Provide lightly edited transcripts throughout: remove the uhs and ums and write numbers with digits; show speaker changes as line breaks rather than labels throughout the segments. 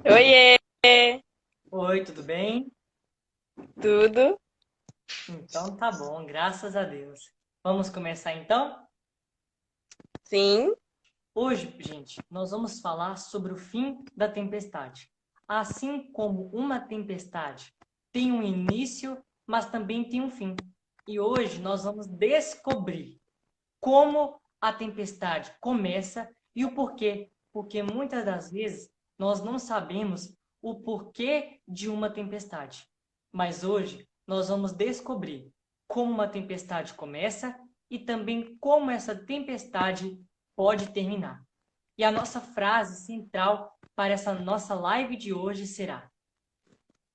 Oiê,
Oi, tudo bem?
tudo?
Então tá bom, graças a Deus. Vamos começar então?
Sim,
Hoje, gente, nós vamos falar sobre o fim da tempestade. Assim como uma tempestade tem um início, mas também tem um fim. E hoje nós vamos descobrir como a tempestade começa e o porquê. Porque muitas das vezes nós não sabemos o porquê de uma tempestade. Mas hoje nós vamos descobrir como uma tempestade começa e também como essa tempestade pode terminar. E a nossa frase central para essa nossa live de hoje será: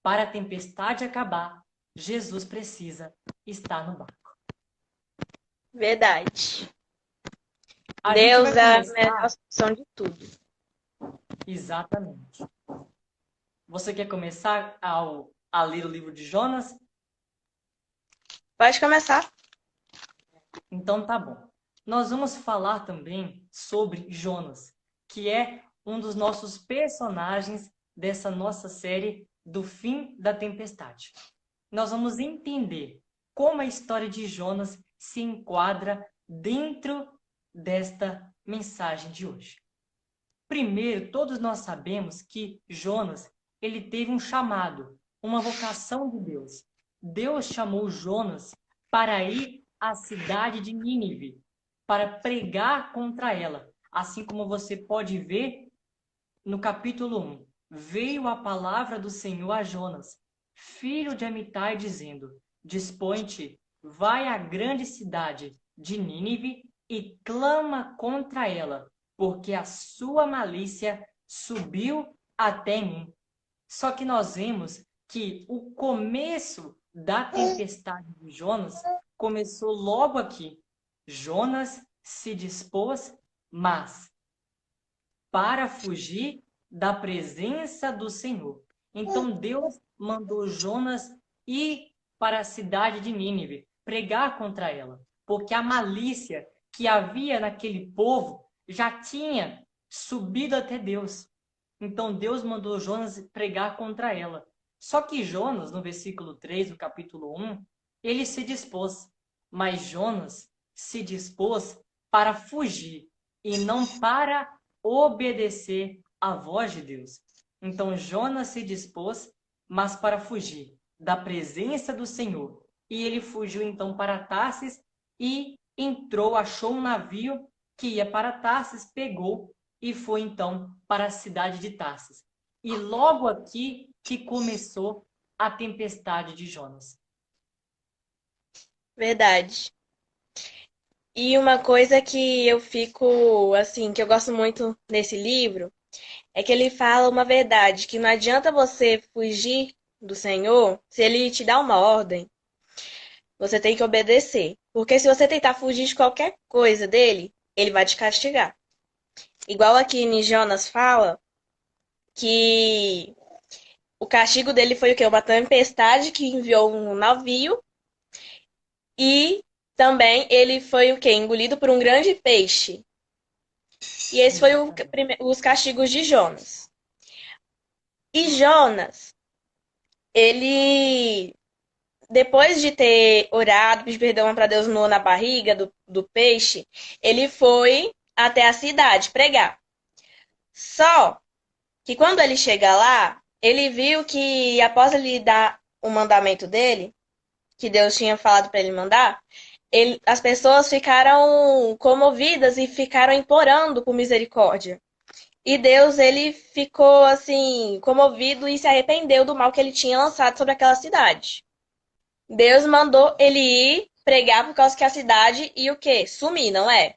para a tempestade acabar, Jesus precisa estar no barco.
verdade.
A gente
Deus
vai
é a melhor
começar
solução de tudo.
exatamente. Você quer começar a ler o livro de Jonas?
Pode começar.
Então tá bom. Nós vamos falar também sobre Jonas, que é um dos nossos personagens dessa nossa série do fim da tempestade. Nós vamos entender como a história de Jonas se enquadra dentro desta mensagem de hoje. Primeiro, todos nós sabemos que Jonas, ele teve um chamado, uma vocação de Deus. Deus chamou Jonas para ir à cidade de Nínive, para pregar contra ela. Assim como você pode ver no capítulo 1. Veio a palavra do Senhor a Jonas, filho de Amitai, dizendo: Dispõe-te, vai à grande cidade de Nínive e clama contra ela, porque a sua malícia subiu até mim. Só que nós vemos que o começo da tempestade de Jonas começou logo aqui. Jonas se dispôs, mas para fugir da presença do Senhor. Então Deus mandou Jonas ir para a cidade de Nínive, pregar contra ela, porque a malícia que havia naquele povo já tinha subido até Deus. Então Deus mandou Jonas pregar contra ela. Só que Jonas, no versículo 3 do capítulo 1, ele se dispôs, mas Jonas se dispôs para fugir e não para obedecer à voz de Deus. Então Jonas se dispôs, mas para fugir da presença do Senhor. E ele fugiu então para Tarsis e entrou, achou um navio que ia para Tarsis, pegou e foi então para a cidade de Tarsis. E logo aqui que começou a tempestade de Jonas.
Verdade. E uma coisa que eu fico, assim, que eu gosto muito nesse livro, é que ele fala uma verdade, que não adianta você fugir do Senhor se ele te dá uma ordem, você tem que obedecer. Porque se você tentar fugir de qualquer coisa dele, ele vai te castigar. Igual aqui em Jonas fala que o castigo dele foi o quê? Uma tempestade que enviou um navio e também ele foi o quê? Engolido por um grande peixe. E esse foi
Exatamente.
os castigos de Jonas. E Jonas, ele, depois de ter orado, pedido perdão para Deus na barriga do peixe, ele foi até a cidade pregar. Só que quando ele chega lá, ele viu que após ele dar o mandamento dele, que Deus tinha falado para ele mandar, as pessoas ficaram comovidas e ficaram implorando por misericórdia. E Deus, ele ficou assim, comovido e se arrependeu do mal que ele tinha lançado sobre aquela cidade. Deus mandou ele ir pregar por causa que a cidade ia o quê? Sumir, não é?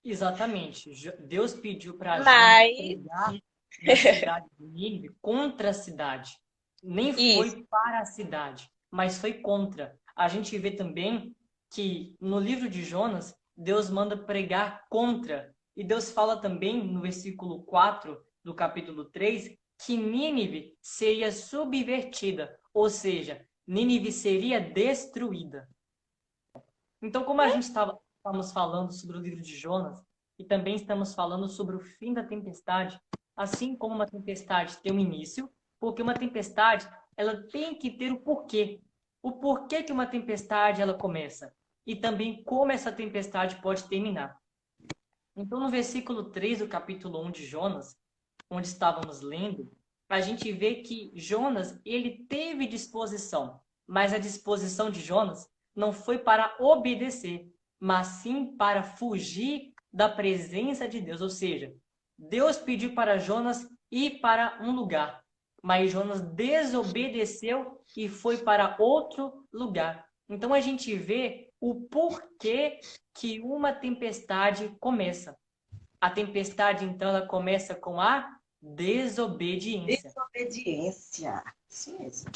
Exatamente. Deus pediu para Jonas
Mas,
pregar na cidade de Nínive contra a cidade. Nem
isso,
foi para a cidade, mas foi contra. A gente vê também que no livro de Jonas, Deus manda pregar contra. E Deus fala também no versículo 4 do capítulo 3 que Nínive seria subvertida, ou seja, Nínive seria destruída. Então, como a gente estamos falando sobre o livro de Jonas e também estamos falando sobre o fim da tempestade, assim como uma tempestade tem um início, porque uma tempestade ela tem que ter o porquê. O porquê que uma tempestade ela começa e também como essa tempestade pode terminar. Então, no versículo 3 do capítulo 1 de Jonas, onde estávamos lendo, a gente vê que Jonas, ele teve disposição, mas a disposição de Jonas não foi para obedecer, mas sim para fugir da presença de Deus. Ou seja, Deus pediu para Jonas ir para um lugar, mas Jonas desobedeceu e foi para outro lugar. Então a gente vê o porquê que uma tempestade começa. A tempestade, então, ela começa com a desobediência.
Desobediência. Isso mesmo.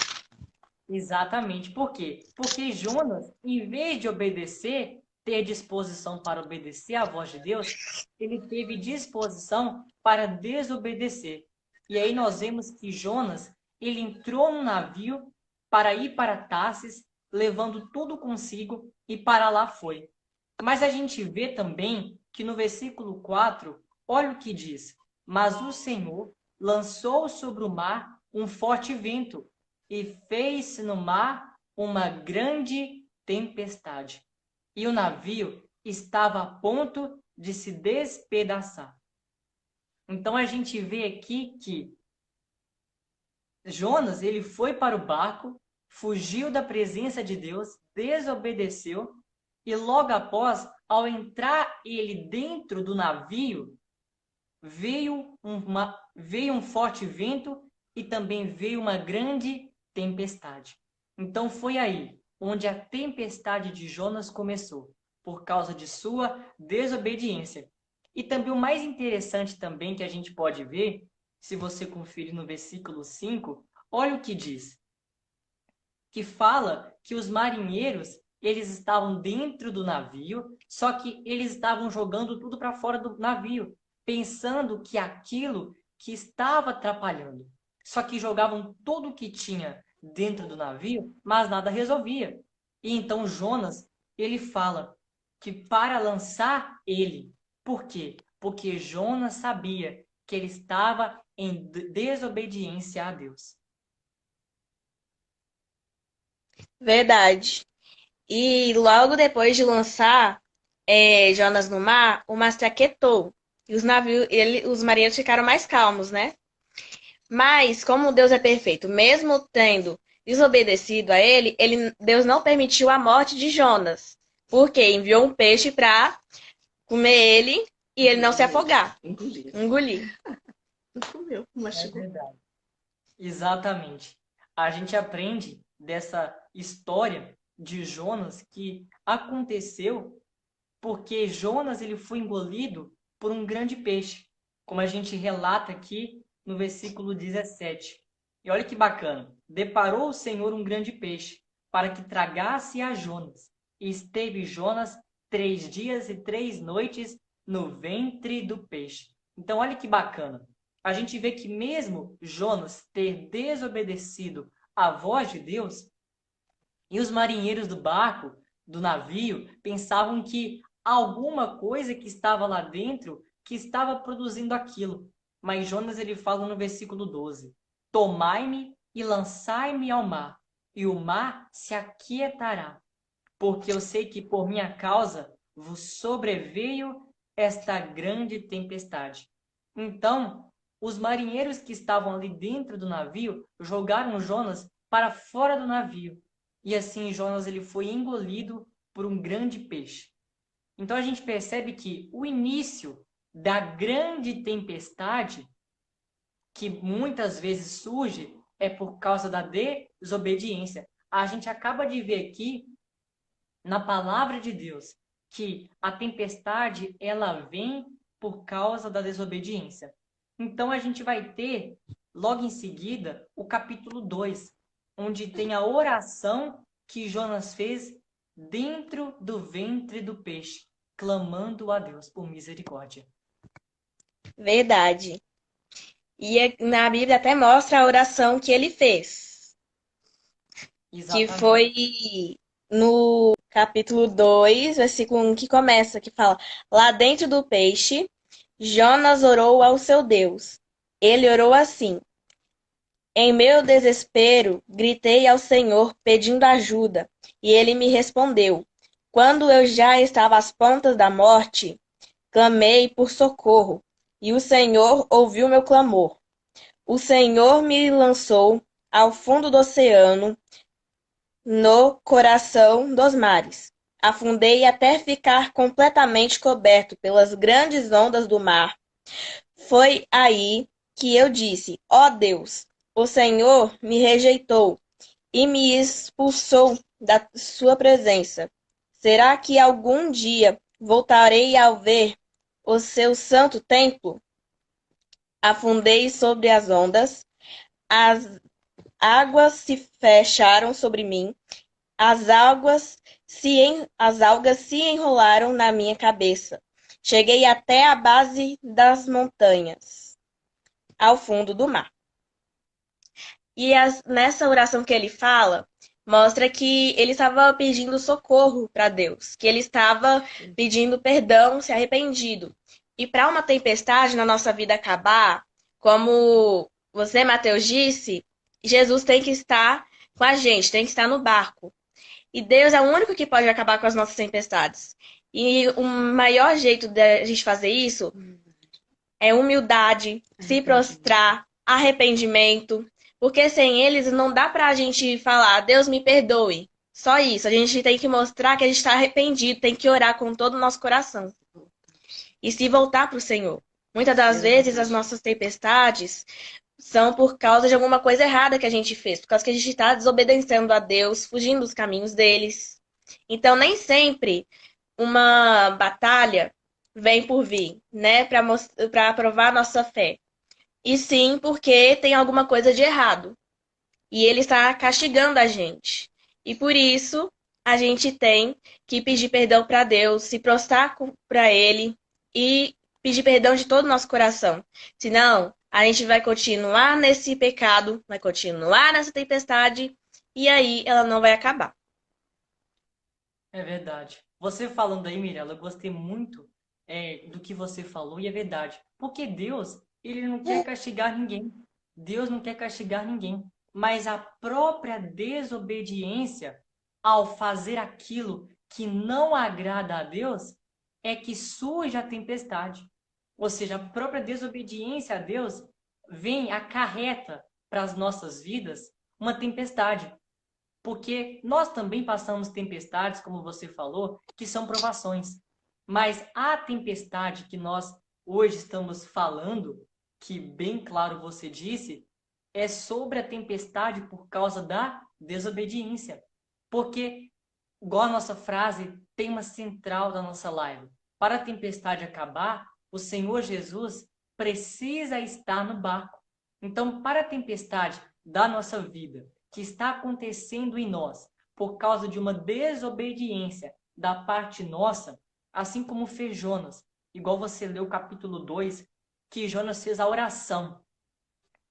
Exatamente. Por quê? Porque Jonas, em vez de obedecer, ter disposição para obedecer à voz de Deus, ele teve disposição para desobedecer. E aí nós vemos que Jonas, ele entrou no navio para ir para Tarsis, levando tudo consigo, e para lá foi. Mas a gente vê também que no versículo 4, olha o que diz: Mas o Senhor lançou sobre o mar um forte vento, e fez-se no mar uma grande tempestade. E o navio estava a ponto de se despedaçar. Então a gente vê aqui que Jonas, ele foi para o barco, fugiu da presença de Deus, desobedeceu, e logo após, ao entrar ele dentro do navio, veio um forte vento e também veio uma grande tempestade. Então foi aí onde a tempestade de Jonas começou, por causa de sua desobediência. E também o mais interessante também que a gente pode ver, se você conferir no versículo 5, olha o que diz. Que fala que os marinheiros, eles estavam dentro do navio, só que eles estavam jogando tudo para fora do navio, pensando que aquilo que estava atrapalhando. Só que jogavam tudo o que tinha dentro do navio, mas nada resolvia. E então Jonas, ele fala que para lançar ele. Por quê? Porque Jonas sabia que ele estava em desobediência a Deus.
Verdade. E logo depois de lançar Jonas no mar, o mar se aquietou. E os marinheiros ficaram mais calmos, né? Mas, como Deus é perfeito, mesmo tendo desobedecido a Deus não permitiu a morte de Jonas. Porque enviou um peixe para comer ele e ele não se afogar. Engolir.
Não comeu,
É
mastigou.
verdade. Exatamente. A gente aprende dessa história de Jonas que aconteceu porque Jonas ele foi engolido por um grande peixe, como a gente relata aqui no versículo 17. E olha que bacana. Deparou o Senhor um grande peixe para que tragasse a Jonas. E esteve Jonas 3 dias e 3 noites no ventre do peixe. Então olha que bacana. A gente vê que mesmo Jonas ter desobedecido à voz de Deus, e os marinheiros do barco, do navio, pensavam que alguma coisa que estava lá dentro que estava produzindo aquilo. Mas Jonas ele fala no versículo 12: Tomai-me e lançai-me ao mar, e o mar se aquietará, porque eu sei que por minha causa vos sobreveio esta grande tempestade. Então, os marinheiros que estavam ali dentro do navio jogaram Jonas para fora do navio. E assim Jonas ele foi engolido por um grande peixe. Então a gente percebe que o início da grande tempestade, que muitas vezes surge, é por causa da desobediência. A gente acaba de ver aqui na palavra de Deus que a tempestade ela vem por causa da desobediência. Então a gente vai ter logo em seguida o capítulo 2, onde tem a oração que Jonas fez dentro do ventre do peixe, clamando a Deus por misericórdia.
Verdade. E na Bíblia até mostra a oração que ele fez. Que
Exatamente.
foi no capítulo 2, versículo 1, que começa, que fala: Lá dentro do peixe, Jonas orou ao seu Deus. Ele orou assim: em meu desespero, gritei ao Senhor pedindo ajuda, e ele me respondeu. Quando eu já estava às pontas da morte, clamei por socorro, e o Senhor ouviu meu clamor. O Senhor me lançou ao fundo do oceano, no coração dos mares. Afundei até ficar completamente coberto pelas grandes ondas do mar. Foi aí que eu disse: ó Deus, o Senhor me rejeitou e me expulsou da sua presença. Será que algum dia voltarei a ver o seu santo templo? Afundei sobre as ondas, as águas se fecharam sobre mim, as algas se enrolaram na minha cabeça. Cheguei até a base das montanhas, ao fundo do mar. E nessa oração que ele fala, mostra que ele estava pedindo socorro para Deus, que ele estava pedindo perdão, se arrependido. E para uma tempestade na nossa vida acabar, como você, Mateus, disse, Jesus tem que estar com a gente, tem que estar no barco. E Deus é o único que pode acabar com as nossas tempestades. E o maior jeito de a gente fazer isso é humildade, se prostrar, arrependimento. Porque sem eles não dá pra gente falar, Deus me perdoe. Só isso. A gente tem que mostrar que a gente está arrependido, tem que orar com todo o nosso coração. E se voltar pro Senhor. Muitas das vezes as nossas tempestades são por causa de alguma coisa errada que a gente fez, por causa que a gente está desobedecendo a Deus, fugindo dos caminhos deles. Então, nem sempre uma batalha vem por vir, né, para provar a nossa fé. E sim porque tem alguma coisa de errado. E ele está castigando a gente. E por isso a gente tem que pedir perdão para Deus, se prostrar para Ele e pedir perdão de todo o nosso coração. Senão, a gente vai continuar nesse pecado, vai continuar nessa tempestade e aí ela não vai acabar.
É verdade. Você falando aí, Mirella, eu gostei muito do que você falou e é verdade. Porque Deus, ele não quer castigar ninguém. Deus não quer castigar ninguém. Mas a própria desobediência ao fazer aquilo que não agrada a Deus é que surge a tempestade. Ou seja, a própria desobediência a Deus acarreta para as nossas vidas uma tempestade. Porque nós também passamos tempestades, como você falou, que são provações. Mas a tempestade que nós hoje estamos falando, que bem claro você disse, é sobre a tempestade por causa da desobediência. Porque, igual a nossa frase, tema central da nossa live, para a tempestade acabar, o Senhor Jesus precisa estar no barco. Então, para a tempestade da nossa vida, que está acontecendo em nós, por causa de uma desobediência da parte nossa, assim como fez Jonas, igual você leu o capítulo 2, que Jonas fez a oração.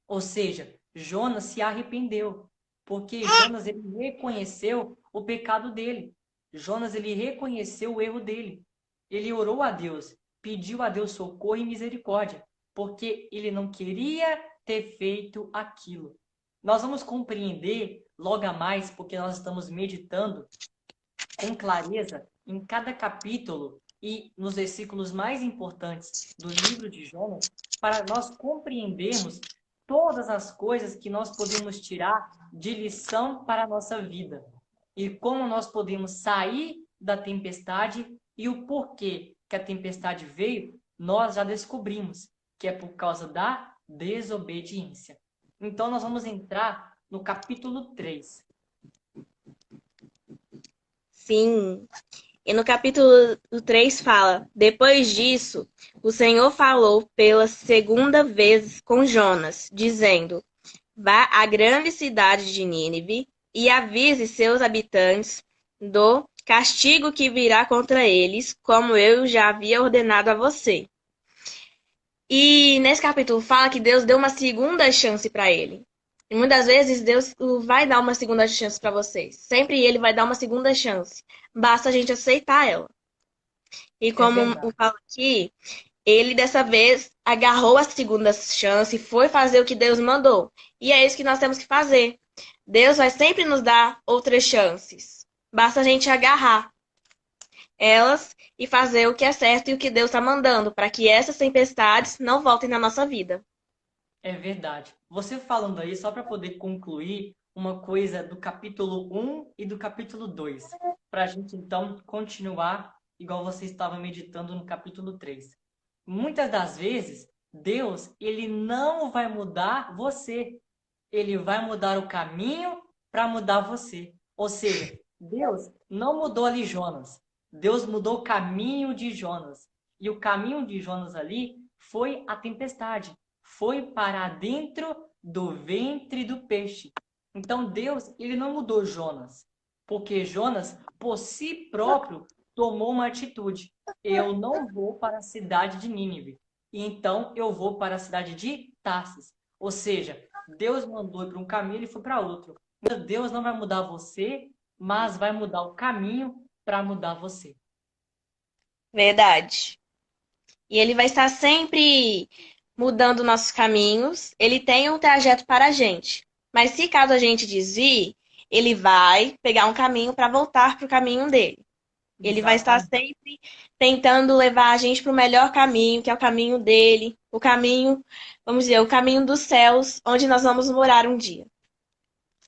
Ou seja, Jonas se arrependeu, porque Jonas ele reconheceu o pecado dele. Jonas ele reconheceu o erro dele. Ele orou a Deus, pediu a Deus socorro e misericórdia, porque ele não queria ter feito aquilo. Nós vamos compreender logo a mais, porque nós estamos meditando com clareza em cada capítulo e nos versículos mais importantes do livro de Jonas, para nós compreendermos todas as coisas que nós podemos tirar de lição para a nossa vida. E como nós podemos sair da tempestade e o porquê que a tempestade veio, nós já descobrimos que é por causa da desobediência. Então, nós vamos entrar no capítulo 3.
Sim. E no capítulo 3 fala: depois disso, o Senhor falou pela segunda vez com Jonas, dizendo: vá à grande cidade de Nínive e avise seus habitantes do castigo que virá contra eles, como eu já havia ordenado a você. E nesse capítulo fala que Deus deu uma segunda chance para ele. E muitas vezes Deus vai dar uma segunda chance para vocês. Sempre ele vai dar uma segunda chance. Basta a gente aceitar ela. E como fala aqui, ele dessa vez agarrou a segunda chance e foi fazer o que Deus mandou. E é isso que nós temos que fazer. Deus vai sempre nos dar outras chances. Basta a gente agarrar elas e fazer o que é certo e o que Deus está mandando, para que essas tempestades não voltem na nossa vida.
É verdade. Você falando aí, só para poder concluir uma coisa do capítulo 1 e do capítulo 2, para a gente então continuar igual você estava meditando no capítulo 3. Muitas das vezes, Deus, ele não vai mudar você, ele vai mudar o caminho para mudar você. Ou seja, Deus não mudou ali Jonas, Deus mudou o caminho de Jonas. E o caminho de Jonas ali foi a tempestade, foi para dentro do ventre do peixe. Então Deus, ele não mudou Jonas, porque Jonas, por si próprio, tomou uma atitude. Eu não vou para a cidade de Nínive, e então eu vou para a cidade de Tarsis. Ou seja, Deus mandou ir para um caminho, ele foi para outro. Então, Deus não vai mudar você, mas vai mudar o caminho para mudar você.
Verdade. E ele vai estar sempre mudando nossos caminhos. Ele tem um trajeto para a gente. Mas se caso a gente desvie, ele vai pegar um caminho para voltar para o caminho dele. Ele vai estar
Exatamente.
sempre tentando levar a gente para o melhor caminho, que é o caminho dele, o caminho, vamos dizer, o caminho dos céus, onde nós vamos morar um dia.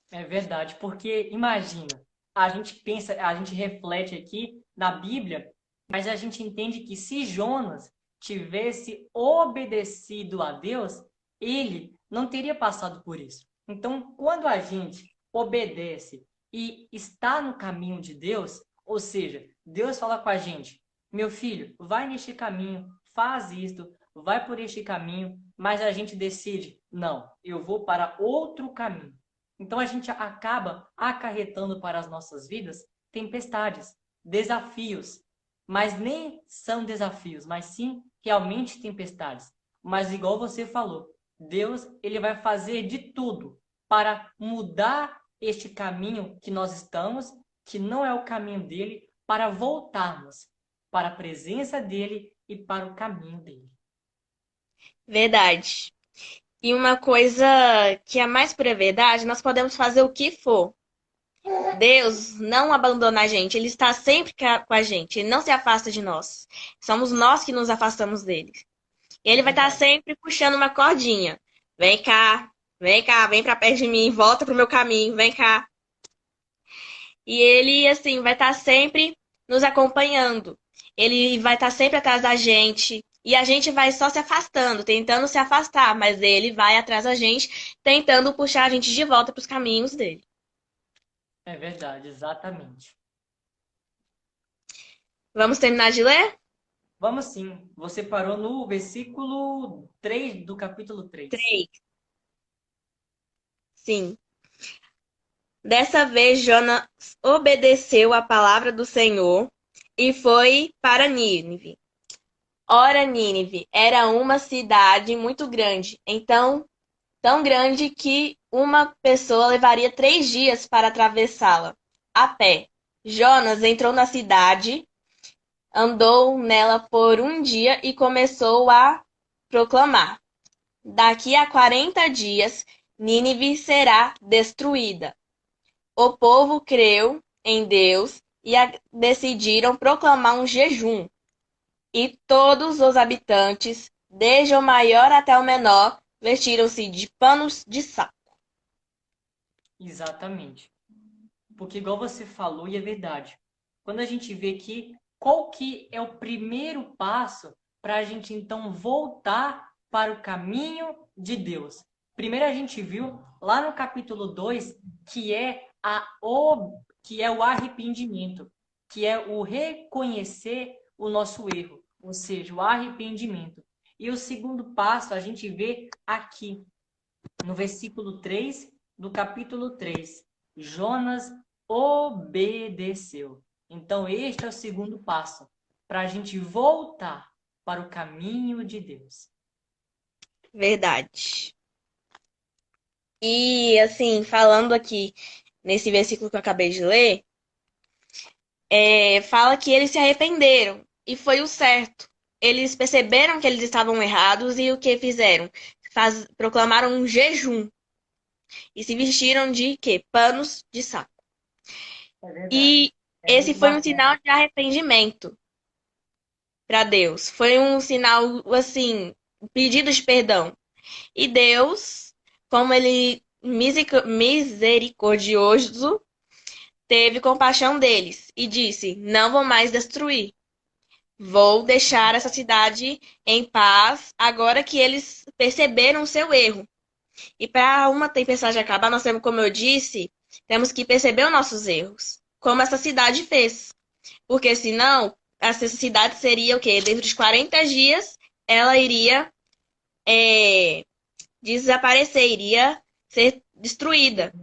É verdade, porque imagina, a gente pensa, a gente reflete aqui na Bíblia, mas a gente entende que se Jonas tivesse obedecido a Deus, ele não teria passado por isso. Então, quando a gente obedece e está no caminho de Deus, ou seja, Deus fala com a gente, meu filho, vai neste caminho, faz isto, vai por este caminho, mas a gente decide, não, eu vou para outro caminho. Então a gente acaba acarretando para as nossas vidas tempestades, desafios, mas nem são desafios, mas sim realmente tempestades. Mas igual você falou, Deus, ele vai fazer de tudo para mudar este caminho que nós estamos, que não é o caminho dele, para voltarmos para a presença dele e para o caminho dele.
Verdade. E uma coisa que é mais pura verdade, nós podemos fazer o que for. Deus não abandona a gente, Ele está sempre com a gente, Ele não se afasta de nós. Somos nós que nos afastamos dele. E
É
Ele vai estar
verdade.
sempre puxando uma cordinha. Vem cá, vem pra perto de mim, volta pro meu caminho, vem cá. E Ele, assim, vai estar sempre nos acompanhando. Ele vai estar sempre atrás da gente. E a gente vai só se afastando, tentando se afastar, mas ele vai atrás da gente, tentando puxar a gente de volta para os caminhos dele.
É verdade, exatamente.
Vamos terminar de ler?
Vamos sim. Você parou no versículo 3 do capítulo 3.
3. Sim. Dessa vez Jonas obedeceu à palavra do Senhor e foi para Nínive. Ora, Nínive era uma cidade muito grande, então tão grande que uma pessoa levaria 3 dias para atravessá-la a pé. Jonas entrou na cidade, andou nela por um dia e começou a proclamar: Daqui a 40 dias, Nínive será destruída. O povo creu em Deus e decidiram proclamar um jejum. E todos os habitantes, desde o maior até o menor, vestiram-se de panos de saco.
Exatamente. Porque igual você falou, e é verdade. Quando a gente vê que qual que é o primeiro passo para a gente então voltar para o caminho de Deus? Primeiro a gente viu lá no capítulo 2 que é que é o arrependimento, que é o reconhecer o nosso erro, ou seja, o arrependimento. E o segundo passo a gente vê aqui no versículo 3 do capítulo 3. Jonas obedeceu. Então, este é o segundo passo para a gente voltar para o caminho de Deus.
Verdade. E, assim, falando aqui nesse versículo que eu acabei de ler, fala que eles se arrependeram. E foi o certo. eles perceberam que eles estavam errados e o que fizeram? Proclamaram um jejum e se vestiram de quê? Panos de saco.
É verdade.
E
É
esse
muito
foi um
bacana.
sinal de arrependimento para Deus. Foi um sinal, assim, um pedido de perdão. E Deus, como ele misericordioso, teve compaixão deles e disse: Não vou mais destruir. Vou deixar essa cidade em paz agora que eles perceberam o seu erro. E para uma tempestade acabar, nós temos, como eu disse, temos que perceber os nossos erros, como essa cidade fez. Porque senão, essa cidade seria o quê? Dentro de 40 dias, ela iria desaparecer, iria ser destruída.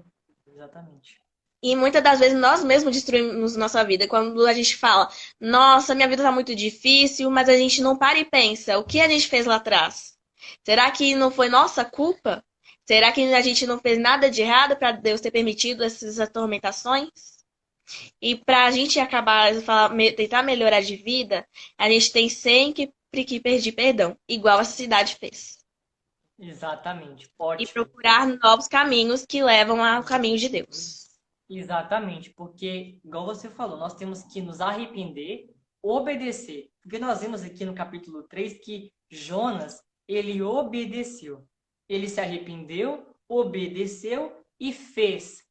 Exatamente.
E muitas das vezes nós mesmos destruímos nossa vida. Quando a gente fala, nossa, minha vida tá muito difícil, mas a gente não para e pensa, o que a gente fez lá atrás? Será que não foi nossa culpa? Será que a gente não fez nada de errado para Deus ter permitido essas atormentações? E para a gente acabar, tentar melhorar de vida, a gente tem sempre que pedir perdão, igual a cidade fez.
Exatamente.
E
Ótimo.
procurar novos caminhos que levam ao caminho de Deus.
Exatamente, porque, igual você falou, nós temos que nos arrepender, obedecer. Porque nós vimos aqui no capítulo 3 que Jonas, ele obedeceu. Ele se arrependeu, obedeceu e fez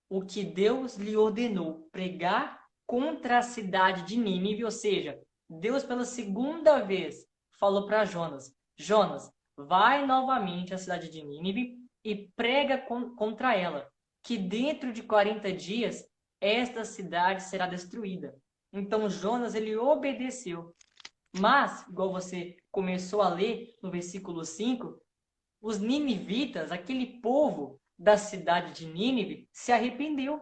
o que Deus lhe ordenou, pregar contra a cidade de Nínive, ou seja, Deus pela segunda vez falou para Jonas, Jonas, vai novamente à cidade de Nínive e prega contra ela, que dentro de 40 dias esta cidade será destruída. Então Jonas, ele obedeceu. Mas, igual você começou a ler no versículo 5, os ninivitas, aquele povo da cidade de Nínive, se arrependeu.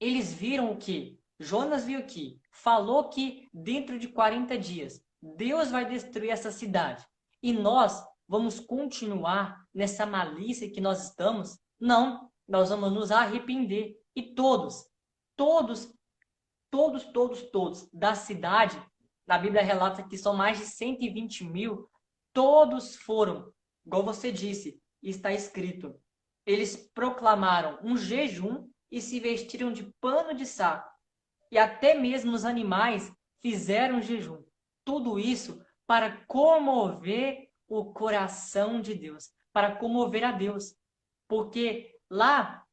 Eles viram o que? Jonas viu que falou que dentro de 40 dias Deus vai destruir essa cidade. E nós vamos continuar nessa malícia que nós estamos? Não, nós vamos nos arrepender. E todos, todos da cidade, na Bíblia relata que são mais de 120 mil, todos foram, igual você disse, está escrito. Eles proclamaram um jejum e se vestiram de pano de saco. E até mesmo os animais fizeram jejum. Tudo isso para comover o coração de Deus, para comover a Deus. Porque lá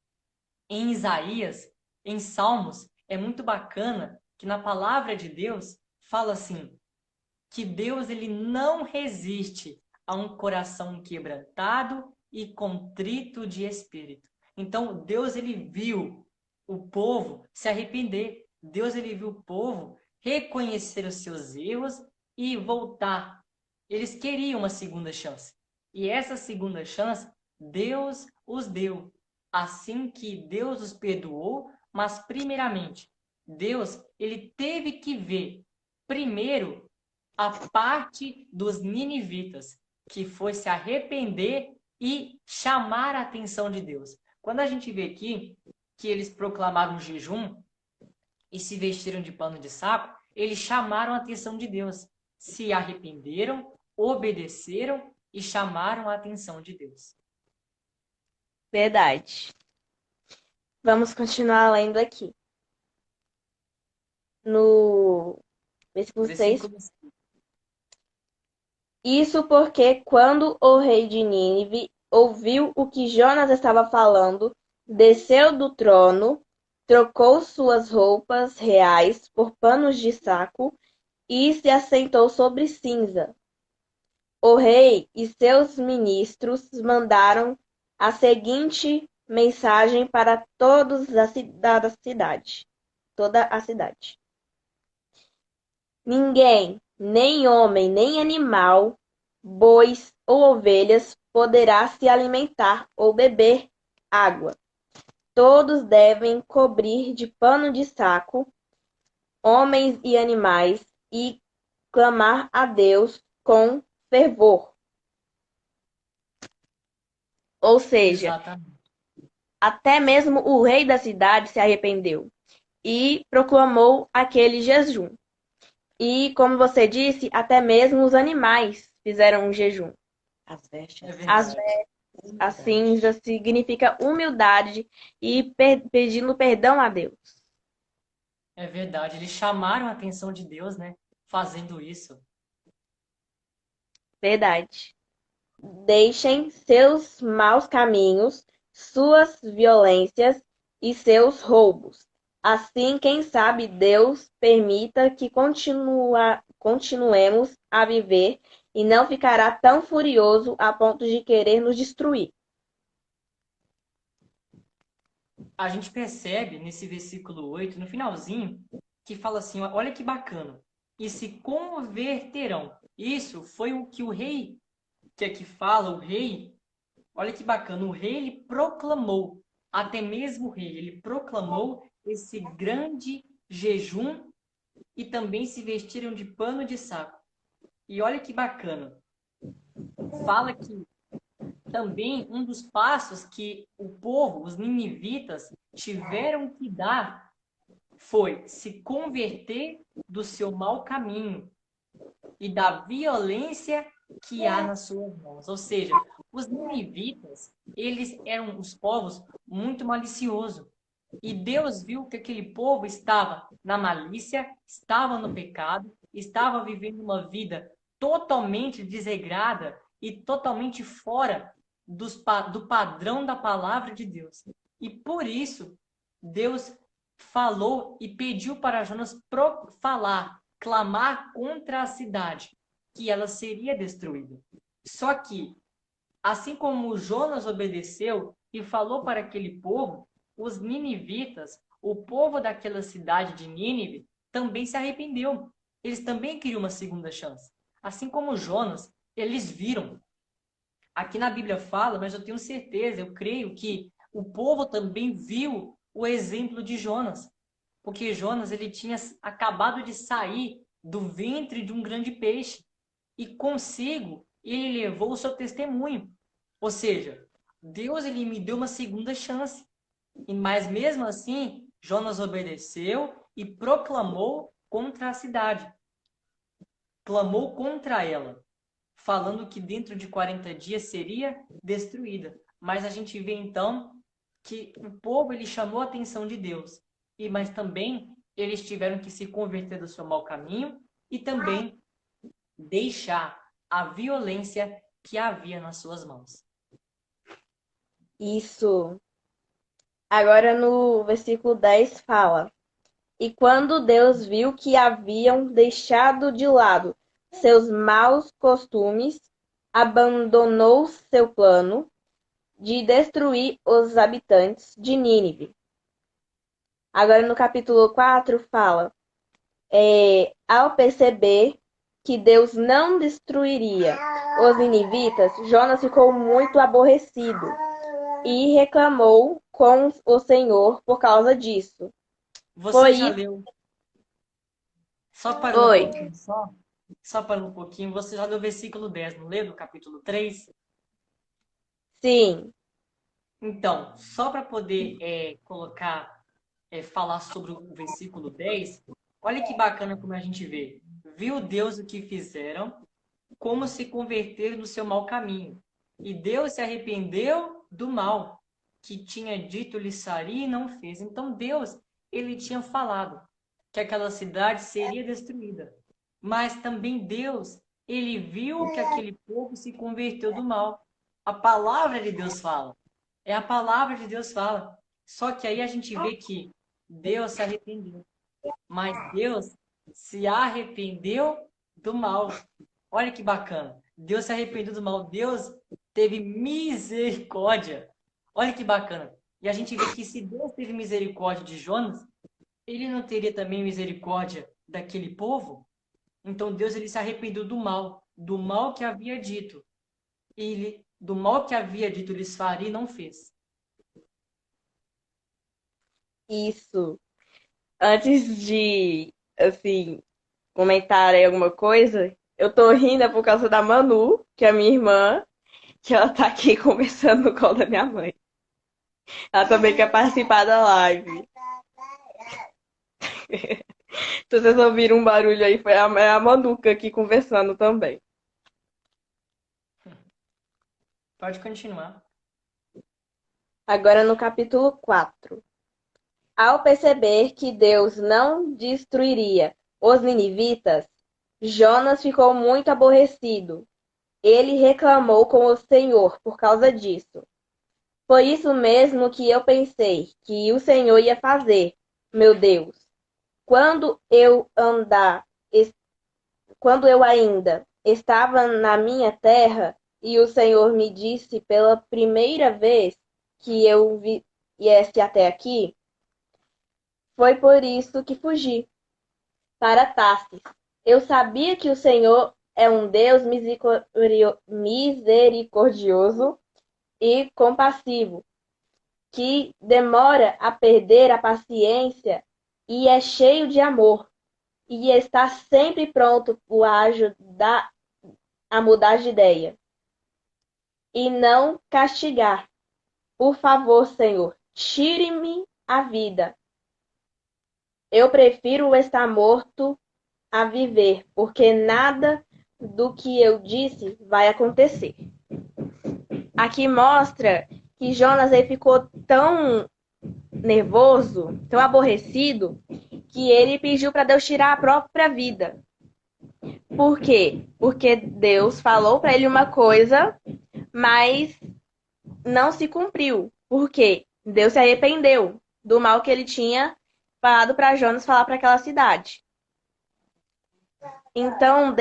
em Isaías, em Salmos, é muito bacana que na palavra de Deus fala assim, que Deus ele não resiste a um coração quebrantado e contrito de espírito. Então Deus ele viu o povo se arrepender. Deus ele viu o povo reconhecer os seus erros e voltar. Eles queriam uma segunda chance. E essa segunda chance Deus os deu. Assim que Deus os perdoou, mas primeiramente, Deus ele teve que ver primeiro a parte dos ninivitas, que foi se arrepender e chamar a atenção de Deus. Quando a gente vê aqui que eles proclamaram um jejum e se vestiram de pano de saco, eles chamaram a atenção de Deus, se arrependeram, obedeceram e chamaram a atenção de Deus.
Verdade. Vamos continuar lendo aqui. No versículo 6.
Versículo
Isso porque quando o rei de Nínive ouviu o que Jonas estava falando, desceu do trono, trocou suas roupas reais por panos de saco e se assentou sobre cinza. O rei e seus ministros mandaram a seguinte mensagem para todos da cidade, toda a cidade. Ninguém, nem homem, nem animal, bois ou ovelhas, poderá se alimentar ou beber água. Todos devem cobrir de pano de saco, homens e animais, e clamar a Deus com fervor. Ou seja,
Exatamente.
até mesmo o rei da cidade se arrependeu e proclamou aquele jejum. E, como você disse, até mesmo os animais fizeram um jejum.
As vestes.
É
As,
verdade.
a cinza significa humildade e pedindo perdão a Deus.
É verdade. Eles chamaram a atenção de Deus, né? Fazendo isso.
Verdade. Deixem seus maus caminhos, suas violências e seus roubos. Assim, quem sabe Deus permita que continuemos a viver e não ficará tão furioso a ponto de querer nos destruir.
A gente percebe nesse versículo 8 no finalzinho, que fala assim, olha que bacana. E se converterão. Isso foi o que o rei, que aqui fala, o rei, olha que bacana, o rei ele proclamou, até mesmo o rei, ele proclamou esse grande jejum e também se vestiram de pano de saco. E olha que bacana, fala que também um dos passos que o povo, os ninivitas, tiveram que dar foi se converter do seu mau caminho e da violência que há nas suas mãos. Ou seja, os ninivitas, eles eram os povos muito maliciosos. E Deus viu que aquele povo estava na malícia, estava no pecado, estava vivendo uma vida totalmente desregrada e totalmente fora do padrão da palavra de Deus. E por isso, Deus falou e pediu para Jonas falar, clamar contra a cidade, que ela seria destruída. Só que, assim como Jonas obedeceu e falou para aquele povo, os ninivitas, o povo daquela cidade de Nínive, também se arrependeu. Eles também queriam uma segunda chance. Assim como Jonas, eles viram. Aqui na Bíblia fala, mas eu tenho certeza, eu creio que o povo também viu o exemplo de Jonas. Porque Jonas ele tinha acabado de sair do ventre de um grande peixe. E consigo ele levou o seu testemunho. Ou seja, Deus ele me deu uma segunda chance. Mas mesmo assim, Jonas obedeceu e proclamou contra a cidade. Clamou contra ela, falando que dentro de 40 dias seria destruída. Mas a gente vê então que o povo ele chamou a atenção de Deus. Mas também eles tiveram que se converter do seu mau caminho e também deixar a violência que havia nas suas mãos.
Isso. Agora no versículo 10 fala: E quando Deus viu que haviam deixado de lado seus maus costumes, abandonou seu plano de destruir os habitantes de Nínive. Agora no capítulo 4 fala: ao perceber que Deus não destruiria os ninivitas, Jonas ficou muito aborrecido e reclamou com o Senhor por causa disso.
Você
Foi
já
isso.
leu? Só parando um
Oi.
pouquinho, só parando um pouquinho, você já leu o versículo 10, não leu? Do capítulo 3?
Sim.
Então, só para poder falar sobre o versículo 10, olha que bacana como a gente vê. Viu Deus o que fizeram, como se converter no seu mau caminho. E Deus se arrependeu do mal que tinha dito lhe faria e não fez. Então Deus, ele tinha falado que aquela cidade seria destruída. Mas também Deus, ele viu que aquele povo se converteu do mal. A palavra de Deus fala. É a palavra de Deus fala. Só que aí a gente vê que Deus se arrependeu. Mas Deus se arrependeu do mal. Olha que bacana. Deus se arrependeu do mal. Deus teve misericórdia. Olha que bacana. E a gente vê que se Deus teve misericórdia de Jonas, ele não teria também misericórdia daquele povo? Então Deus ele se arrependeu do mal que havia dito. Do mal que havia dito lhes faria e não fez.
Isso. Antes de, assim, comentar aí alguma coisa, eu tô rindo por causa da Manu, que é a minha irmã, que ela tá aqui conversando no colo da minha mãe. Ela também quer participar da live. Se vocês ouviram um barulho aí, foi a Manuca aqui conversando também.
Pode continuar.
Agora no capítulo 4. Ao perceber que Deus não destruiria os ninivitas, Jonas ficou muito aborrecido. Ele reclamou com o Senhor por causa disso. Foi isso mesmo que eu pensei que o Senhor ia fazer, meu Deus. Quando eu andar, quando eu ainda estava na minha terra e o Senhor me disse pela primeira vez que eu viesse até aqui, foi por isso que fugi para Tarsis. Eu sabia que o Senhor é um Deus misericordioso e compassivo, que demora a perder a paciência e é cheio de amor, e está sempre pronto a ajudar a mudar de ideia e não castigar. Por favor, Senhor, tire-me a vida. Eu prefiro estar morto a viver, porque nada do que eu disse vai acontecer. Aqui mostra que Jonas ele ficou tão nervoso, tão aborrecido, que ele pediu para Deus tirar a própria vida. Por quê? Porque Deus falou para ele uma coisa, mas não se cumpriu. Por quê? Deus se arrependeu do mal que ele tinha falado para Jonas falar para aquela cidade. Então,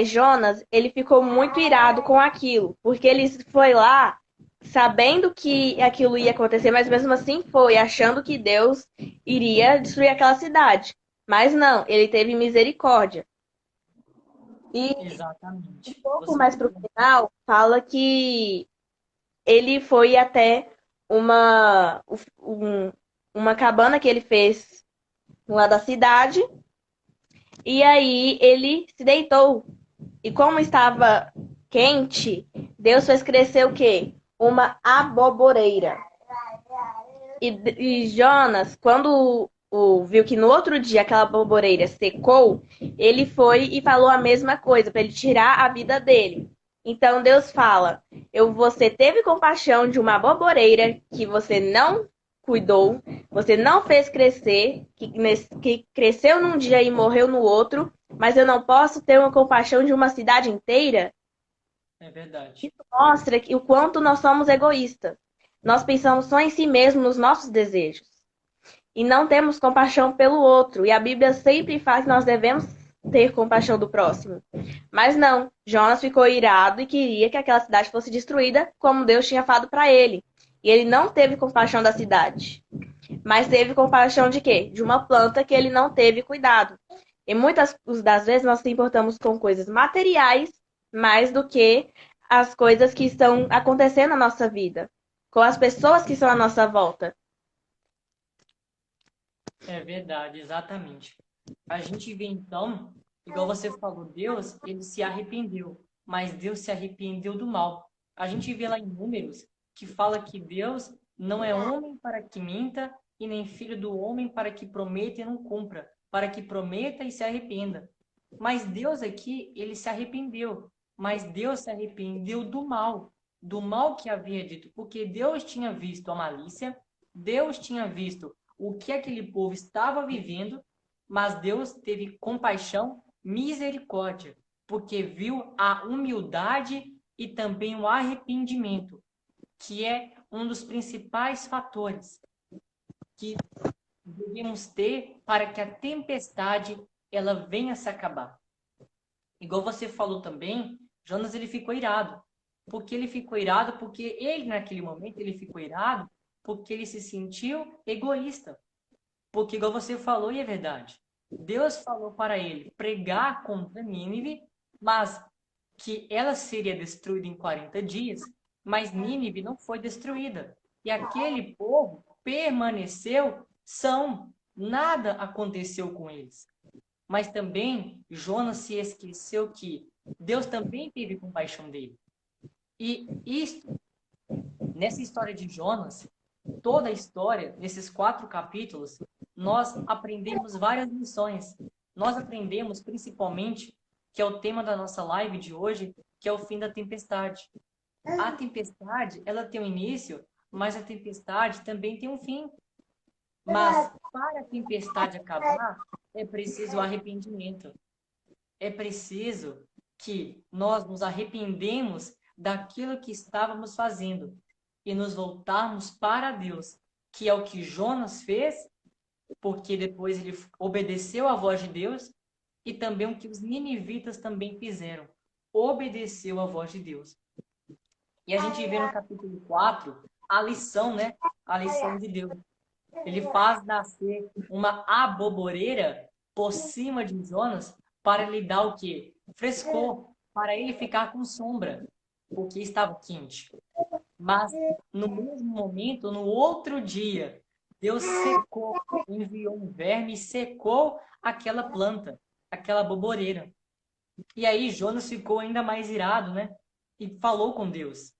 Jonas, ele ficou muito irado com aquilo, porque ele foi lá sabendo que aquilo ia acontecer, mas mesmo assim foi, achando que Deus iria destruir aquela cidade. Mas não, ele teve misericórdia. E um
Exatamente.
pouco
Você
mais pro
falou.
final, fala que ele foi até uma, uma cabana que ele fez lá da cidade, e aí ele se deitou. E como estava quente, Deus fez crescer o quê? Uma aboboreira. E Jonas, quando viu que no outro dia aquela aboboreira secou, ele foi e falou a mesma coisa para ele tirar a vida dele. Então Deus fala: você teve compaixão de uma aboboreira que você não cuidou, você não fez crescer, que cresceu num dia e morreu no outro, mas eu não posso ter uma compaixão de uma cidade inteira?
É verdade.
Isso mostra o quanto nós somos egoístas. Nós pensamos só em si mesmo, nos nossos desejos. E não temos compaixão pelo outro. E a Bíblia sempre fala que nós devemos ter compaixão do próximo. Mas não, Jonas ficou irado e queria que aquela cidade fosse destruída, como Deus tinha falado para ele. E ele não teve compaixão da cidade. Mas teve compaixão de quê? De uma planta que ele não teve cuidado. E muitas das vezes nós nos importamos com coisas materiais mais do que as coisas que estão acontecendo na nossa vida, com as pessoas que estão à nossa volta.
É verdade, exatamente. A gente vê então, igual você falou, Deus, ele se arrependeu, mas Deus se arrependeu do mal. A gente vê lá em Números que fala que Deus não é homem para que minta e nem filho do homem para que prometa e não cumpra, para que prometa e se arrependa. Mas Deus aqui, ele se arrependeu, mas Deus se arrependeu do mal que havia dito, porque Deus tinha visto a malícia, Deus tinha visto o que aquele povo estava vivendo, mas Deus teve compaixão, misericórdia, porque viu a humildade e também o arrependimento, que é um dos principais fatores que devemos ter para que a tempestade ela venha se acabar. Igual você falou também, Jonas ele ficou irado. Porque ele ficou irado, porque ele naquele momento ele ficou irado, porque ele se sentiu egoísta. Porque, igual você falou, e é verdade, Deus falou para ele pregar contra Nínive, mas que ela seria destruída em 40 dias, mas Nínive não foi destruída. E aquele povo permaneceu são, nada aconteceu com eles. Mas também Jonas se esqueceu que Deus também teve compaixão dele. E isto, nessa história de Jonas, toda a história, nesses 4 capítulos, nós aprendemos várias lições. Nós aprendemos principalmente, que é o tema da nossa live de hoje, que é o fim da tempestade. A tempestade, ela tem um início, mas a tempestade também tem um fim. Mas para a tempestade acabar, é preciso arrependimento. É preciso que nós nos arrependemos daquilo que estávamos fazendo e nos voltarmos para Deus, que é o que Jonas fez, porque depois ele obedeceu à voz de Deus, e também o que os ninivitas também fizeram, obedeceu à voz de Deus. E a gente vê no capítulo 4 a lição, né? A lição de Deus. Ele faz nascer uma aboboreira por cima de Jonas para lhe dar o quê? Frescor, para ele ficar com sombra, porque estava quente. Mas no mesmo momento, no outro dia, Deus secou, enviou um verme e secou aquela planta, aquela aboboreira. E aí Jonas ficou ainda mais irado, né? E falou com Deus.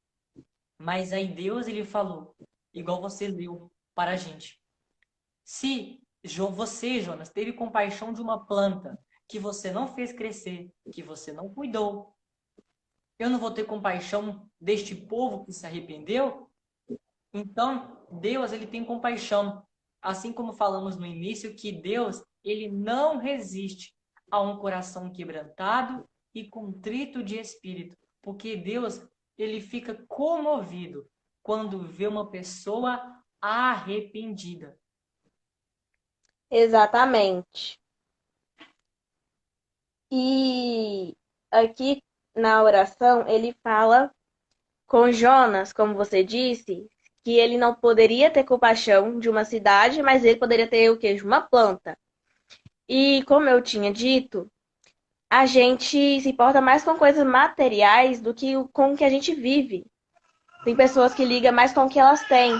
Mas aí Deus, ele falou, igual você leu para a gente. Se você, Jonas, teve compaixão de uma planta que você não fez crescer, que você não cuidou, eu não vou ter compaixão deste povo que se arrependeu? Então, Deus, ele tem compaixão. Assim como falamos no início, que Deus, ele não resiste a um coração quebrantado e contrito de espírito. Porque Deus, ele fica comovido quando vê uma pessoa arrependida.
Exatamente. E aqui na oração ele fala com Jonas, como você disse, que ele não poderia ter compaixão de uma cidade, mas ele poderia ter o quê? De uma planta. E como eu tinha dito, a gente se importa mais com coisas materiais do que com o que a gente vive. Tem pessoas que ligam mais com o que elas têm,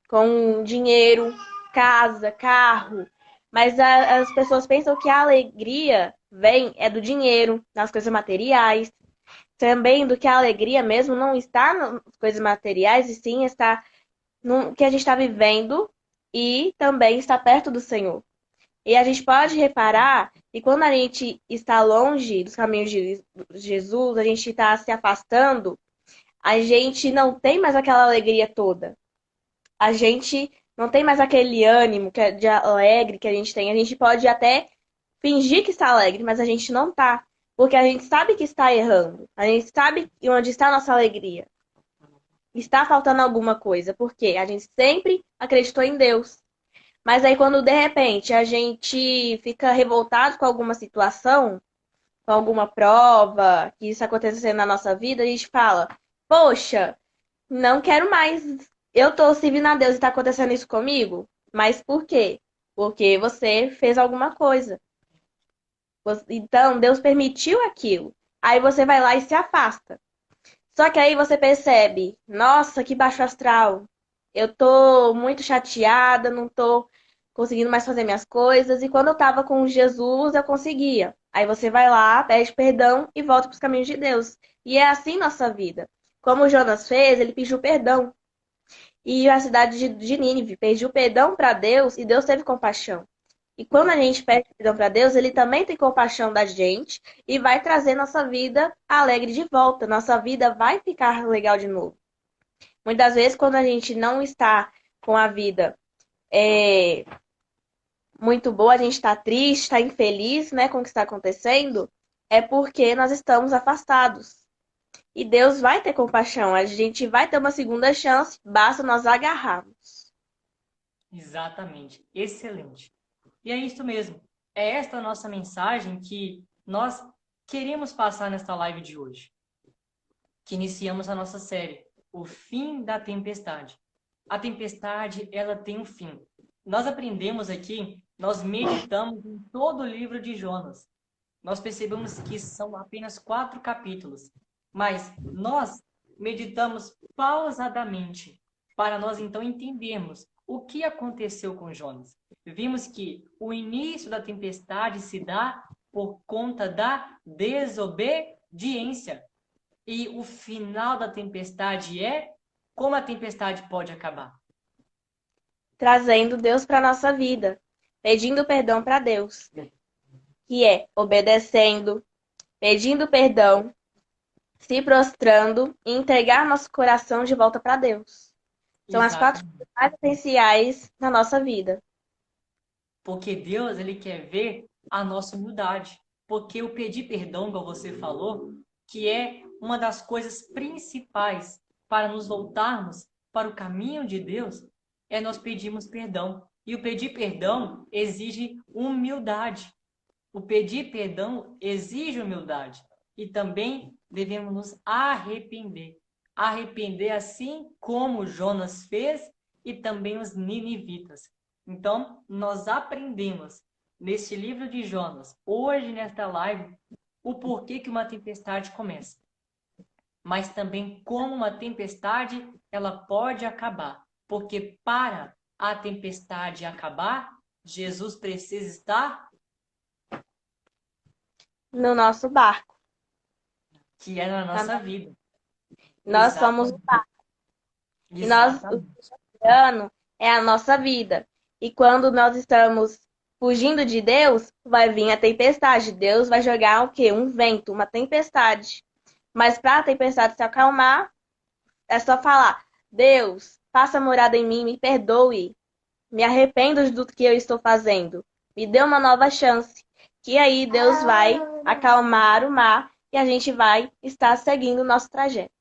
com dinheiro, casa, carro. Mas as pessoas pensam que a alegria vem do dinheiro, nas coisas materiais. Também do que a alegria mesmo não está nas coisas materiais, e sim está no que a gente está vivendo e também está perto do Senhor. E a gente pode reparar que quando a gente está longe dos caminhos de Jesus, a gente está se afastando, a gente não tem mais aquela alegria toda. A gente não tem mais aquele ânimo de alegre que a gente tem. A gente pode até fingir que está alegre, mas a gente não está. Porque a gente sabe que está errando. A gente sabe onde está a nossa alegria. Está faltando alguma coisa. Porque a gente sempre acreditou em Deus. Mas aí quando de repente a gente fica revoltado com alguma situação, com alguma prova que isso acontecendo na nossa vida, a gente fala, poxa, não quero mais. Eu tô servindo a Deus e tá acontecendo isso comigo? Mas por quê? Porque você fez alguma coisa. Então, Deus permitiu aquilo. Aí você vai lá e se afasta. Só que aí você percebe, nossa, que baixo astral. Eu tô muito chateada, não tô conseguindo mais fazer minhas coisas. E quando eu tava com Jesus, eu conseguia. Aí você vai lá, pede perdão e volta para os caminhos de Deus. E é assim nossa vida. Como o Jonas fez, ele pediu perdão. E a cidade de Nínive pediu perdão para Deus e Deus teve compaixão. E quando a gente pede perdão para Deus, ele também tem compaixão da gente e vai trazer nossa vida alegre de volta. Nossa vida vai ficar legal de novo. Muitas vezes, quando a gente não está com a vida muito boa, a gente está triste, está infeliz, né, com o que está acontecendo, é porque nós estamos afastados. E Deus vai ter compaixão, a gente vai ter uma segunda chance, basta nós agarrarmos.
Exatamente. Excelente. E é isso mesmo. É esta a nossa mensagem que nós queremos passar nesta live de hoje. Que iniciamos a nossa série, O Fim da Tempestade. A tempestade, ela tem um fim. Nós aprendemos aqui, nós meditamos em todo o livro de Jonas. Nós percebemos que são apenas 4 capítulos. Mas nós meditamos pausadamente para nós então entendermos o que aconteceu com Jonas. Vimos que o início da tempestade se dá por conta da desobediência. E o final da tempestade é como a tempestade pode acabar.
Trazendo Deus para a nossa vida. pedindo perdão para Deus, que é obedecendo, pedindo perdão, se prostrando e entregar nosso coração de volta para Deus. São as 4
Exatamente.
coisas mais essenciais na nossa vida.
Porque Deus, ele quer ver a nossa humildade. Porque o pedir perdão, como você falou, que é uma das coisas principais para nos voltarmos para o caminho de Deus, é nós pedirmos perdão. E o pedir perdão exige humildade. O pedir perdão exige humildade. E também devemos nos arrepender. Arrepender assim como Jonas fez e também os ninivitas. Então, nós aprendemos neste livro de Jonas, hoje nesta live, o porquê que uma tempestade começa. Mas também como uma tempestade ela pode acabar. Porque para a tempestade acabar, Jesus precisa estar,
No nosso barco.
que é na nossa vida.
Nós somos o barco. E nós, o oceano é a nossa vida. E quando nós estamos fugindo de Deus, vai vir a tempestade. Deus vai jogar o quê? Um vento, uma tempestade. Mas para a tempestade se acalmar, é só falar: Deus, faça morada em mim, me perdoe. Me arrependo do que eu estou fazendo. Me dê uma nova chance. Que aí Deus vai acalmar o mar e a gente vai estar seguindo o nosso trajeto.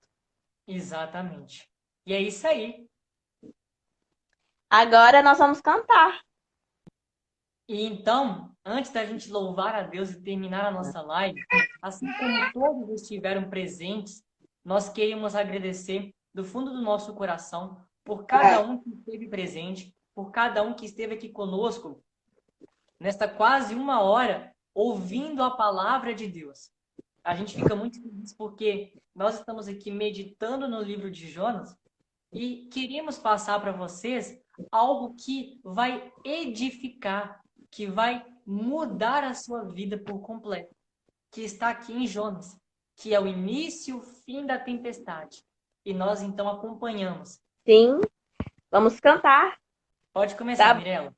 Exatamente. E é isso aí.
Agora nós vamos cantar.
E então, antes da gente louvar a Deus e terminar a nossa live, assim como todos estiveram presentes, nós queremos agradecer do fundo do nosso coração por cada um que esteve presente, por cada um que esteve aqui conosco nesta quase 1 hora ouvindo a palavra de Deus. A gente fica muito feliz porque nós estamos aqui meditando no livro de Jonas e queremos passar para vocês algo que vai edificar, que vai mudar a sua vida por completo, que está aqui em Jonas, que é o início e o fim da tempestade. E nós então acompanhamos.
Sim, vamos cantar.
Pode começar,
Tá.
Mirella.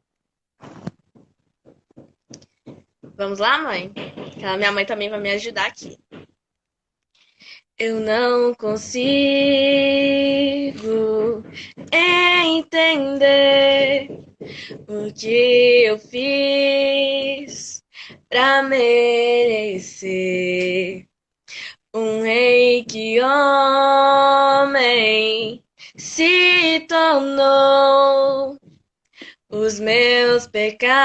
Vamos lá, mãe? A minha mãe também vai me ajudar aqui. Eu não consigo entender o que eu fiz pra merecer um rei que homem se tornou. Os meus pecados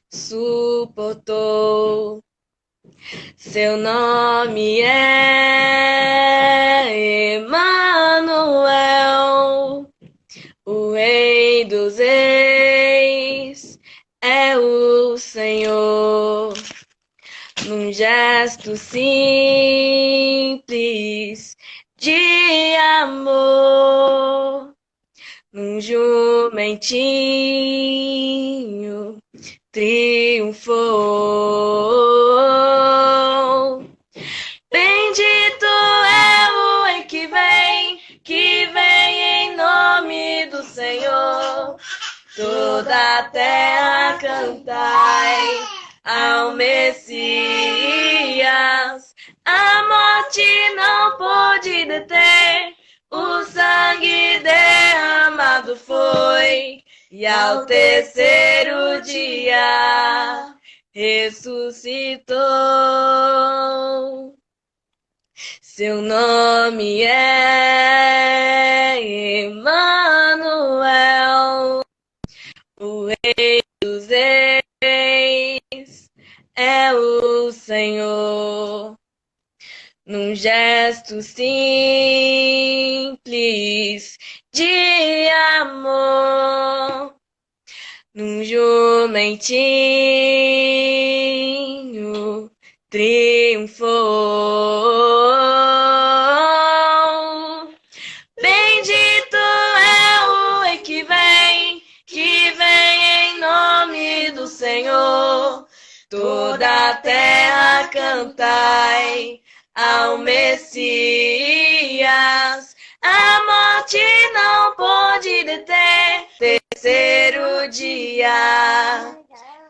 suportou. Seu nome é Emanuel, o Rei dos Reis é o Senhor. Num gesto simples de amor, num jumentinho triunfou. Bendito é o Rei que vem em nome do Senhor. Toda a terra cantai ao Messias. A morte não pôde deter, o sangue derramado foi, e ao terceiro dia ressuscitou. Seu nome é Emanuel, o Rei dos Reis é o Senhor. Num gesto simples de amor, num jumentinho triunfou. Bendito é o Rei que vem em nome do Senhor. Toda a terra cantai ao Messias. A morte não pôde deter, terceiro dia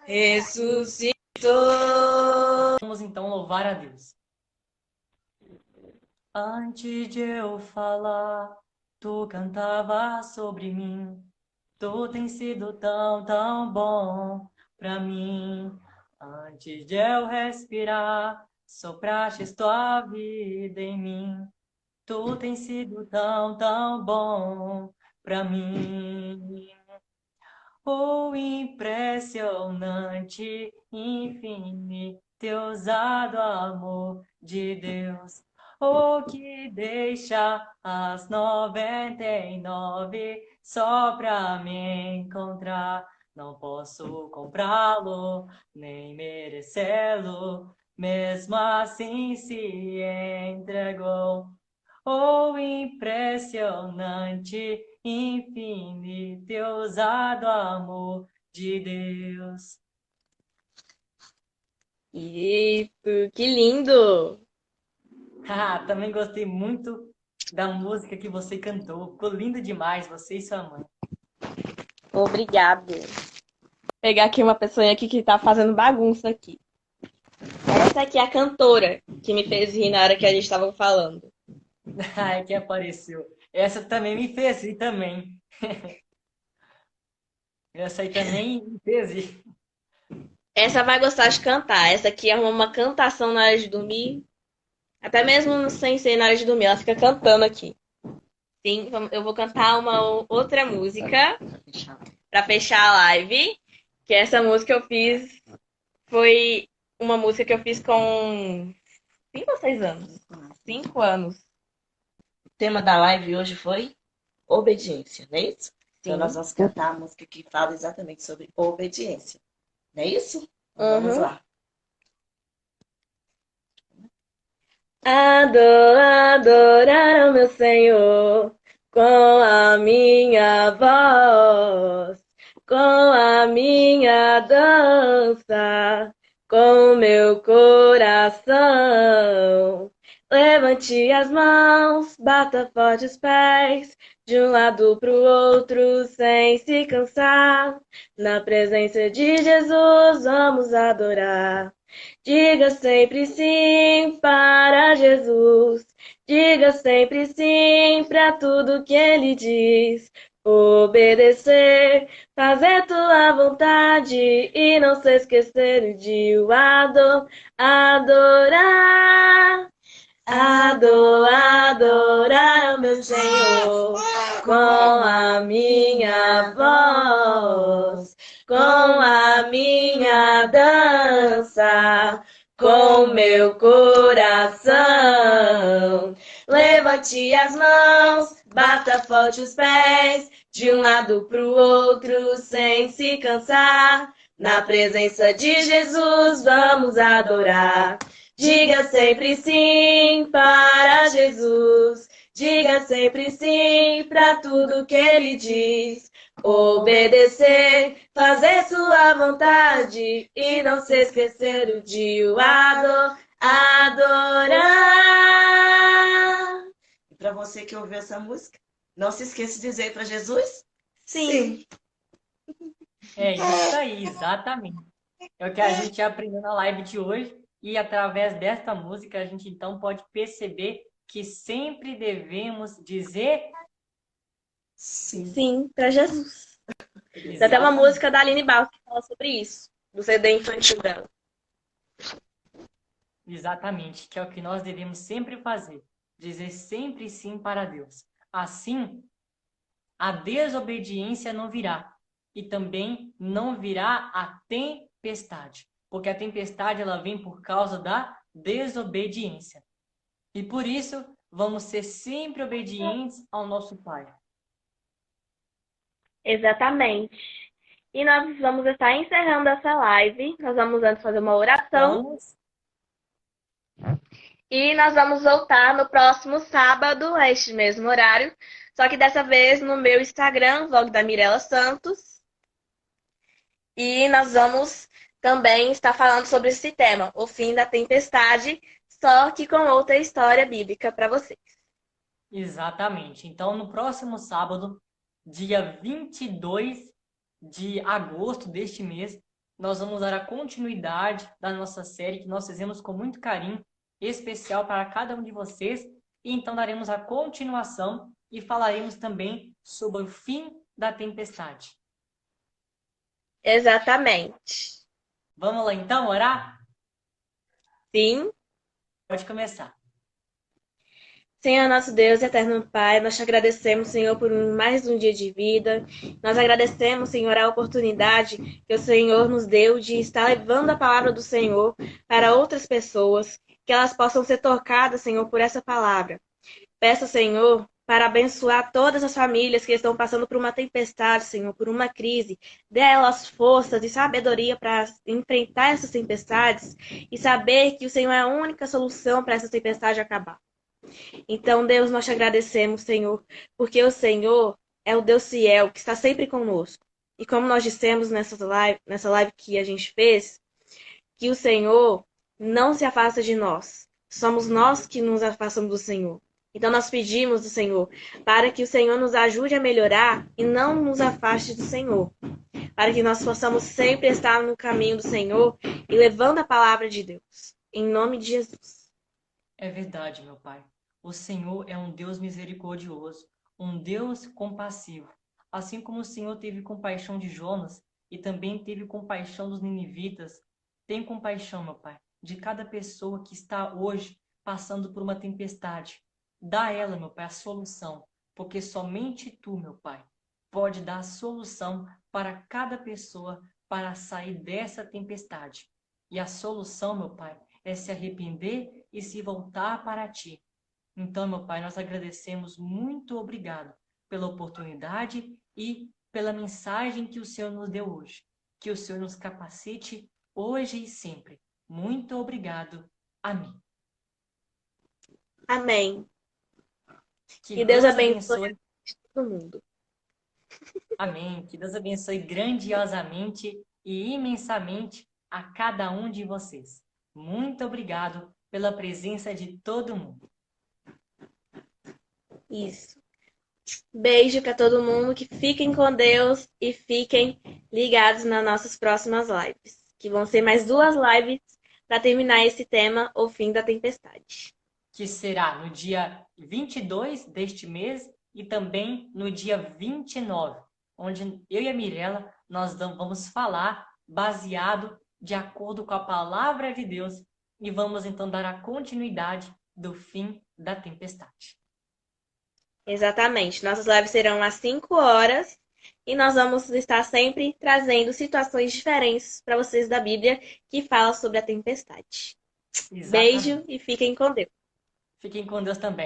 ressuscitou.
Vamos então louvar a Deus. Antes de eu falar, tu cantava sobre mim. Tu tens sido tão, tão bom pra mim. Antes de eu respirar, sopraste tua vida em mim. Tu tens sido tão, tão bom pra mim. O impressionante, infinito, ousado amor de Deus. O que deixa as 99 só pra me encontrar. Não posso comprá-lo, nem merecê-lo. Mesmo assim se entregou. O impressionante, infinito e ousado amor de Deus.
Isso, que lindo!
Também gostei muito da música que você cantou. Ficou lindo demais, você e sua mãe.
Obrigado. Vou pegar aqui uma pessoa aqui que tá fazendo bagunça aqui. Essa aqui é a cantora que me fez rir na hora que a gente tava falando.
Ai, que apareceu. Essa também me fez rir também. Essa aí também me fez rir.
Essa vai gostar de cantar. Essa aqui é uma cantação na hora de dormir. Até mesmo sem ser na hora de dormir, ela fica cantando aqui. Sim, eu vou cantar uma outra música pra fechar a live. Que essa música eu fiz foi uma música que eu fiz com 5 ou 6 anos? 5 anos.
O tema da live hoje foi obediência, não é isso? Então
Sim.
nós vamos cantar a música que fala exatamente sobre obediência. Não é isso? Então, vamos lá.
Adorar ao meu Senhor com a minha voz, com a minha dança, com meu coração. Levante as mãos, bata forte os pés, de um lado pro outro sem se cansar. Na presença de Jesus vamos adorar. Diga sempre sim para Jesus. Diga sempre sim para tudo que ele diz. Obedecer, fazer tua vontade e não se esquecer de o adorar. Adorar ao meu Senhor com a minha voz, com a minha dança, com meu coração. Levante as mãos, bata forte os pés, de um lado pro outro sem se cansar. Na presença de Jesus vamos adorar. Diga sempre sim para Jesus. Diga sempre sim para tudo que ele diz. Obedecer, fazer sua vontade e não se esquecer de o adorar.
E para você que ouviu essa música, não se esqueça de dizer para Jesus?
Sim.
É isso aí, exatamente. É o que a gente aprendeu na live de hoje. E através desta música a gente então pode perceber que sempre devemos dizer
Sim para Jesus. Tem até uma
exatamente.
música da Aline Barros que fala sobre isso, do CD infantil dela.
Exatamente, que é o que nós devemos sempre fazer, dizer sempre sim para Deus. Assim, a desobediência não virá e também não virá a tempestade, porque a tempestade ela vem por causa da desobediência. E por isso, vamos ser sempre obedientes ao nosso Pai.
Exatamente. E nós vamos estar encerrando essa live. Nós vamos antes fazer uma oração.
Vamos.
E nós vamos voltar no próximo sábado, a este mesmo horário. Só que dessa vez no meu Instagram, vlog da Mirella Santos. E nós vamos também estar falando sobre esse tema, o fim da tempestade, só que com outra história bíblica para vocês.
Exatamente. Então, no próximo sábado, dia 22 de agosto deste mês, nós vamos dar a continuidade da nossa série que nós fizemos com muito carinho especial para cada um de vocês. E então daremos a continuação e falaremos também sobre o fim da tempestade.
Exatamente.
Vamos lá então orar?
Sim.
Pode começar.
Senhor, nosso Deus e eterno Pai, nós te agradecemos, Senhor, por mais um dia de vida. Nós agradecemos, Senhor, a oportunidade que o Senhor nos deu de estar levando a palavra do Senhor para outras pessoas, que elas possam ser tocadas, Senhor, por essa palavra. Peço, Senhor, para abençoar todas as famílias que estão passando por uma tempestade, Senhor, por uma crise. Dê a elas forças e sabedoria para enfrentar essas tempestades e saber que o Senhor é a única solução para essa tempestade acabar. Então, Deus, nós te agradecemos, Senhor, porque o Senhor é o Deus fiel, que está sempre conosco. E como nós dissemos nessa live que a gente fez, que o Senhor não se afasta de nós. Somos nós que nos afastamos do Senhor. Então, nós pedimos do Senhor para que o Senhor nos ajude a melhorar e não nos afaste do Senhor. Para que nós possamos sempre estar no caminho do Senhor e levando a palavra de Deus. Em nome de Jesus.
É verdade, meu Pai. O Senhor é um Deus misericordioso, um Deus compassivo. Assim como o Senhor teve compaixão de Jonas e também teve compaixão dos ninivitas, tem compaixão, meu Pai, de cada pessoa que está hoje passando por uma tempestade. Dá a ela, meu Pai, a solução, porque somente Tu, meu Pai, pode dar a solução para cada pessoa para sair dessa tempestade. E a solução, meu Pai, é se arrepender e se voltar para Ti. Então, meu Pai, nós agradecemos, muito obrigado pela oportunidade e pela mensagem que o Senhor nos deu hoje. Que o Senhor nos capacite hoje e sempre. Muito obrigado. Amém.
Amém.
Que
Deus
Deus
abençoe todo mundo.
Amém. Que Deus abençoe grandiosamente e imensamente a cada um de vocês. Muito obrigado pela presença de todo mundo.
Isso. Beijo para todo mundo, que fiquem com Deus e fiquem ligados nas nossas próximas lives, que vão ser mais 2 lives para terminar esse tema, o fim da tempestade.
Que será no dia 22 deste mês e também no dia 29, onde eu e a Mirella nós vamos falar baseado de acordo com a palavra de Deus e vamos então dar a continuidade do fim da tempestade.
Exatamente. Nossas lives serão às 5 horas e nós vamos estar sempre trazendo situações diferentes para vocês da Bíblia que falam sobre a tempestade.
Exatamente.
Beijo e fiquem com Deus.
Fiquem com Deus também.